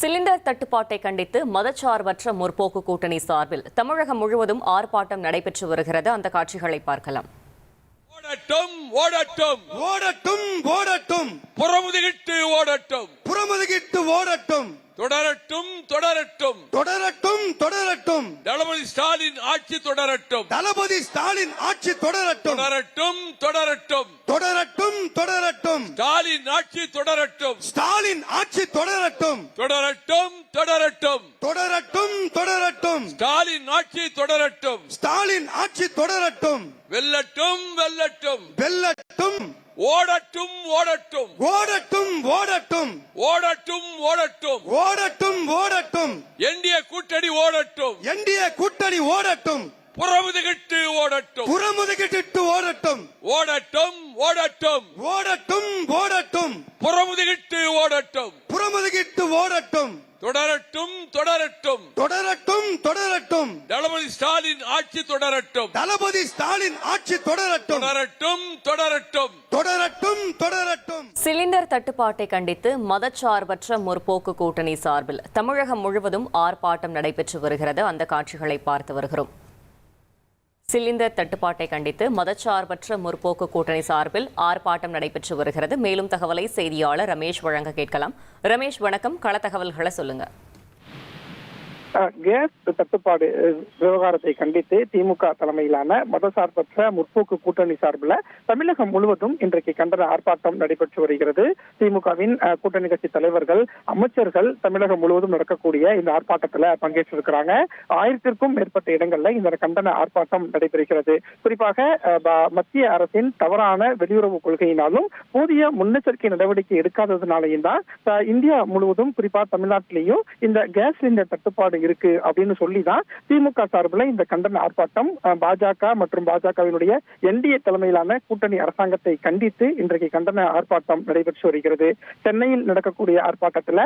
Cylinder தட்டுப்பாட்டை கண்டித்து மதச்சார்பற்ற முற்போக்கு கூட்டணி சார்பில் தமிழகம் முழுவதும் ஆர்ப்பாட்டம் நடைபெற்று வருகிறது. அந்த காட்சிகளை பார்க்கலாம். ஓடட்டும் ஓடட்டும் ஓடட்டும் ஓடட்டும் புறமுதுகிட்டு ஓடட்டும் புறமுதுகிட்டு ஓடட்டும் தொடரட்டும் தொடரட்டும் தொடரட்டும் தொடரட்டும் தளபதி ஸ்டாலின் ஆட்சி தொடரட்டும் தளபதி ஸ்டாலின் ஆட்சி தொடரட்டும் தொடரட்டும் தொடரட்டும் தொடரட்டும் தொடரட்டும் ஸ்டாலின் ஆட்சி தொடரட்டும் ஸ்டாலின் ஆட்சி தொடரட்டும் தொடரட்டும் தொடரட்டும் தொடரட்டும் தொடரட்டும் ஸ்டாலின் ஆட்சி தொடரட்டும் ஸ்டாலின் ஆட்சி தொடரட்டும் வெல்லட்டும் வெல்லட்டும் வெல்லட்டும் ஓடட்டும் ஓடட்டும் ஓடட்டும் ஓடட்டும் ஓடட்டும் ஓடட்டும் ஓடட்டும் ஓடட்டும் என்டிஏ கூட்டணி ஓடட்டும் என்டிஏ கூட்டணி ஓடட்டும் புறமுதுகிட்டு ஓடட்டும் புறமுதுகிட்டு ஓடட்டும் ஓடட்டும் ஓடட்டும் ஓடட்டும் ஓடட்டும் புறமுதுகிட்டு ஓடட்டும் புறமுதுகிட்டு ஓடட்டும் தொடரட்டும் தொடரட்டும் தொடரட்டும் தொடரட்டும் தளபதி ஸ்டாலின் ஆட்சி தொடரட்டும் தளபதி ஸ்டாலின் ஆட்சி தொடரட்டும் தொடரட்டும் தொடரட்டும் தொடரட்டும் தொடரட்டும். சிலிண்டர் தட்டுப்பாட்டை கண்டித்து மதச்சார்பற்ற முற்போக்கு கூட்டணி சார்பில் தமிழகம் முழுவதும் ஆர்ப்பாட்டம் நடைபெற்று வருகிறது. அந்த காட்சிகளை பார்த்து வருகிறோம். சிலிண்டர் தட்டுப்பாட்டை கண்டித்து மதச்சார்பற்ற முற்போக்கு கூட்டணி சார்பில் ஆர்ப்பாட்டம் நடைபெற்று வருகிறது. மேலும் தகவலை செய்தியாளர் ரமேஷ் வழங்க கேட்கலாம். ரமேஷ், வணக்கம். கள தகவல்களை சொல்லுங்க. கேஸ் தட்டுப்பாடு விவகாரத்தை கண்டித்து திமுக தலைமையிலான மதசார்பற்ற முற்போக்கு கூட்டணி சார்பில் தமிழகம் முழுவதும் இன்றைக்கு கண்டன ஆர்ப்பாட்டம் நடைபெற்று வருகிறது. திமுகவின் கூட்டணி கட்சி தலைவர்கள், அமைச்சர்கள் தமிழகம் முழுவதும் நடக்கக்கூடிய இந்த ஆர்ப்பாட்டத்தில் பங்கேற்றிருக்கிறாங்க. 1000க்கும் மேற்பட்ட இடங்கள்ல இந்த கண்டன ஆர்ப்பாட்டம் நடைபெறுகிறது. குறிப்பாக மத்திய அரசின் தவறான வெளியுறவு கொள்கையினாலும் போதிய முன்னெச்சரிக்கை நடவடிக்கை எடுக்காததுனாலையும் தான் இந்தியா முழுவதும் குறிப்பாக தமிழ்நாட்டிலேயும் இந்த கேஸ் சிலிண்டர் தட்டுப்பாடு இருக்கு அப்படின்னு சொல்லிதான் திமுக சார்பில் இந்த கண்டன ஆர்ப்பாட்டம் பாஜக மற்றும் பாஜகவினுடைய என்டிஏ தலைமையிலான கூட்டணி அரசாங்கத்தை கண்டித்து இன்றைக்கு கண்டன ஆர்ப்பாட்டம் நடைபெற்று வருகிறது. சென்னையில் நடக்கக்கூடிய ஆர்ப்பாட்டத்தில்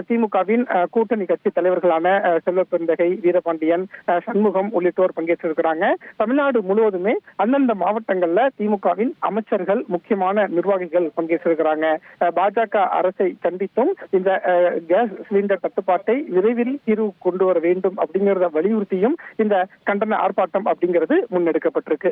திமுகவின் கூட்டணி கட்சி தலைவர்களான செல்வ பெருந்தகை, வீரபாண்டியன், சண்முகம் உள்ளிட்டோர் பங்கேற்றிருக்கிறாங்க. தமிழ்நாடு முழுவதுமே அந்தந்த மாவட்டங்கள்ல திமுகவின் அமைச்சர்கள், முக்கியமான நிர்வாகிகள் பங்கேற்றிருக்கிறாங்க. பாஜக அரசை கண்டித்தும் இந்த கேஸ் சிலிண்டர் தட்டுப்பாட்டை விரைவில் தீர்வு கொண்டு வர வேண்டும் அப்படிங்கறத வலியுறுத்தியும் இந்த கண்டன ஆர்ப்பாட்டம் அப்படிங்கிறது முன்னெடுக்கப்பட்டிருக்கு.